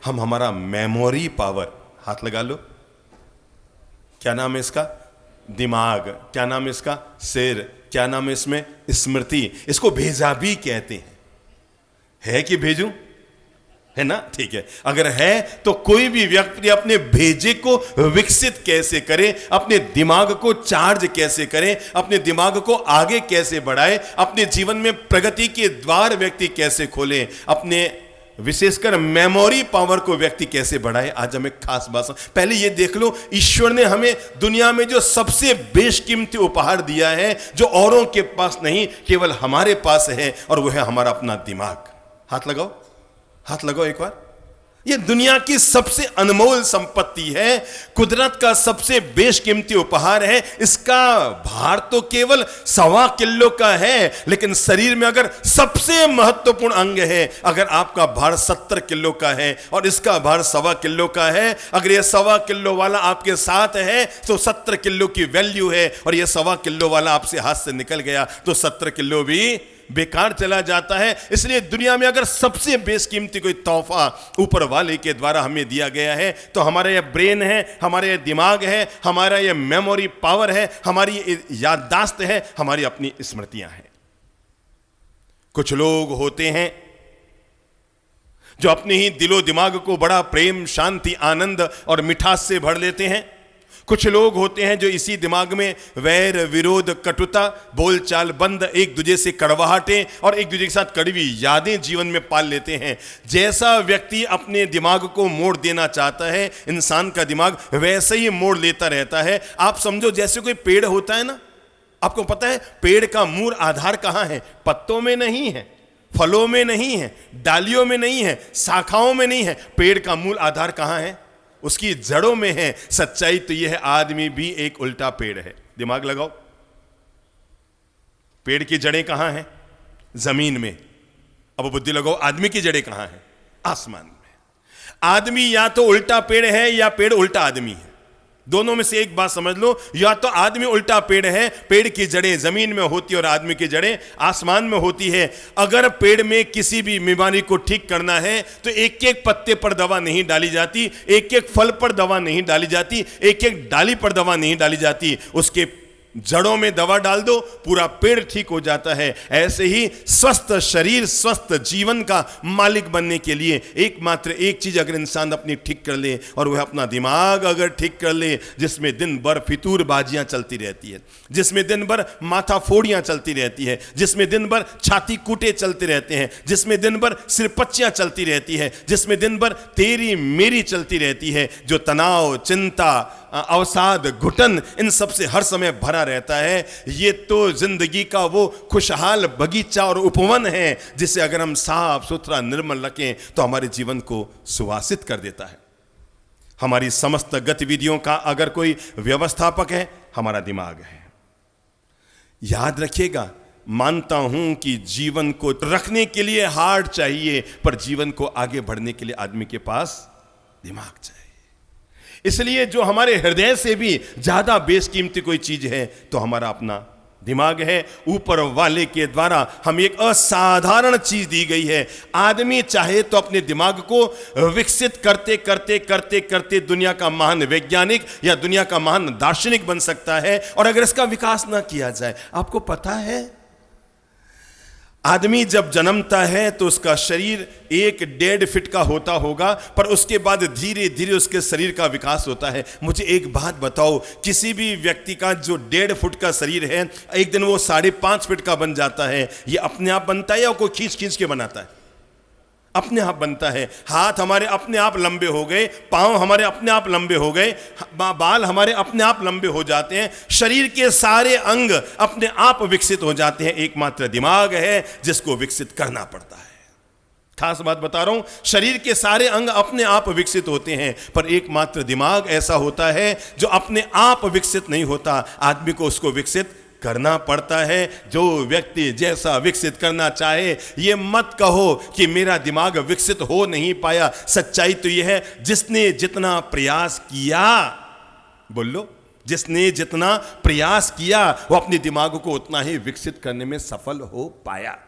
हम हमारा memory power, हाथ लगा लो, क्या नाम है इसका? दिमाग। क्या नाम है इसका? सिर। क्या नाम है इसमें? स्मृति। इसको भेजा भी कहते हैं। है कि भेजूं? है ना? ठीक है। अगर है तो कोई भी व्यक्ति अपने भेजे को विकसित कैसे करे, अपने दिमाग को चार्ज कैसे करे, अपने दिमाग को आगे कैसे बढ़ाए, अपने जीवन में प्रगति के द्वार व्यक्ति कैसे खोले, अपने विशेषकर मेमोरी पावर को व्यक्ति कैसे बढ़ाए, आज हमें खास बात। पहले ये देख लो, ईश्वर ने हमें दुनिया में जो सबसे बेशकीमती उपहार दिया है, जो औरों के पास नहीं केवल हमारे पास है, और वो है हमारा अपना दिमाग। हाथ लगाओ, हाथ लगाओ एक बार। ये दुनिया की सबसे अनमोल संपत्ति है, कुदरत का सबसे बेशकीमती उपहार है। इसका भार तो केवल 1.25 किलो का है, लेकिन शरीर में अगर सबसे महत्वपूर्ण अंग है, अगर आपका भार 70 किलो का है और इसका भार 1.25 किलो का है, अगर ये 1.25 किलो वाला आपके साथ है तो 70 किलो की वैल्यू है, और ये 1.25 किलो वाला आपसे हाथ से निकल गया तो 70 किलो भी बेकार चला जाता है। इसलिए दुनिया में अगर सबसे बेशकीमती कोई तोहफा ऊपर वाले के द्वारा हमें दिया गया है तो हमारा यह ब्रेन है, हमारा यह दिमाग है, हमारा यह मेमोरी पावर है, हमारी याददाश्त है, हमारी अपनी स्मृतियां हैं। कुछ लोग होते हैं जो अपने ही दिलो दिमाग को बड़ा प्रेम, शांति, आनंद और मिठास से भर लेते हैं। कुछ लोग होते हैं जो इसी दिमाग में वैर, विरोध, कटुता, बोलचाल बंद, एक दूसरे से कड़वाहटें और एक दूसरे के साथ कड़वी यादें जीवन में पाल लेते हैं। जैसा व्यक्ति अपने दिमाग को मोड़ देना चाहता है, इंसान का दिमाग वैसे ही मोड़ लेता रहता है। आप समझो जैसे कोई पेड़ होता है ना, आपको पता है पेड़ का मूल आधार कहाँ है? पत्तों में नहीं है, फलों में नहीं है, डालियों में नहीं है, शाखाओं में नहीं है। पेड़ का मूल आधार कहाँ है? उसकी जड़ों में है। सच्चाई तो यह है, आदमी भी एक उल्टा पेड़ है। दिमाग लगाओ, पेड़ की जड़ें कहां हैं? जमीन में। अब बुद्धि लगाओ, आदमी की जड़ें कहां हैं? आसमान में। आदमी या तो उल्टा पेड़ है या पेड़ उल्टा आदमी है। दोनों में से एक बात समझ लो, या तो आदमी उल्टा पेड़ है, पेड़ की जड़ें जमीन में होती है और आदमी की जड़ें आसमान में होती है। अगर पेड़ में किसी भी बीमारी को ठीक करना है तो एक एक पत्ते पर दवा नहीं डाली जाती, एक एक फल पर दवा नहीं डाली जाती, एक एक डाली पर दवा नहीं डाली जाती, उसके जड़ों में दवा डाल दो, पूरा पेड़ ठीक हो जाता है। ऐसे ही स्वस्थ शरीर, स्वस्थ जीवन का मालिक बनने के लिए एकमात्र एक चीज अगर इंसान अपनी ठीक कर ले, और वह अपना दिमाग अगर ठीक कर ले, जिसमें दिन भर फितूरबाजियां चलती रहती है, जिसमें दिन भर माथा फोड़ियां चलती रहती है, जिसमें दिन भर छाती कूटे चलते रहते हैं, जिसमें दिन भर सिरपच्चियां चलती रहती है, जिसमें दिन भर तेरी मेरी चलती रहती है, जो तनाव, चिंता, अवसाद, घुटन, इन सब से हर समय भरा रहता है, ये तो जिंदगी का वो खुशहाल बगीचा और उपवन है जिसे अगर हम साफ सुथरा निर्मल रखें तो हमारे जीवन को सुवासित कर देता है। हमारी समस्त गतिविधियों का अगर कोई व्यवस्थापक है, हमारा दिमाग है। याद रखिएगा, मानता हूं कि जीवन को रखने के लिए हार्ट चाहिए, पर जीवन को आगे बढ़ने के लिए आदमी के पास दिमाग चाहिए। इसलिए जो हमारे हृदय से भी ज्यादा बेशकीमती कोई चीज है तो हमारा अपना दिमाग है। ऊपर वाले के द्वारा हमें एक असाधारण चीज दी गई है। आदमी चाहे तो अपने दिमाग को विकसित करते करते करते करते दुनिया का महान वैज्ञानिक या दुनिया का महान दार्शनिक बन सकता है, और अगर इसका विकास ना किया जाए, आपको पता है आदमी जब जन्मता है तो उसका शरीर 1.5 फीट का होता होगा, पर उसके बाद धीरे धीरे उसके शरीर का विकास होता है। मुझे एक बात बताओ, किसी भी व्यक्ति का जो 1.5 फुट का शरीर है, एक दिन वो 5.5 फीट का बन जाता है। ये अपने आप बनता है या कोई खींच खींच के बनाता है? अपने आप बनता है। हाथ हमारे अपने आप लंबे हो गए, पांव हमारे अपने आप लंबे हो गए, बाल हमारे अपने आप लंबे हो जाते हैं, शरीर के सारे अंग अपने आप विकसित हो जाते हैं। एकमात्र दिमाग है जिसको विकसित करना पड़ता है। खास बात बता रहा हूं, शरीर के सारे अंग अपने आप विकसित होते हैं, पर एकमात्र दिमाग ऐसा होता है जो अपने आप विकसित नहीं होता, आदमी को उसको विकसित करना पड़ता है। जो व्यक्ति जैसा विकसित करना चाहे, ये मत कहो कि मेरा दिमाग विकसित हो नहीं पाया। सच्चाई तो यह है, जिसने जितना प्रयास किया, बोलो, जिसने जितना प्रयास किया वो अपने दिमाग को उतना ही विकसित करने में सफल हो पाया।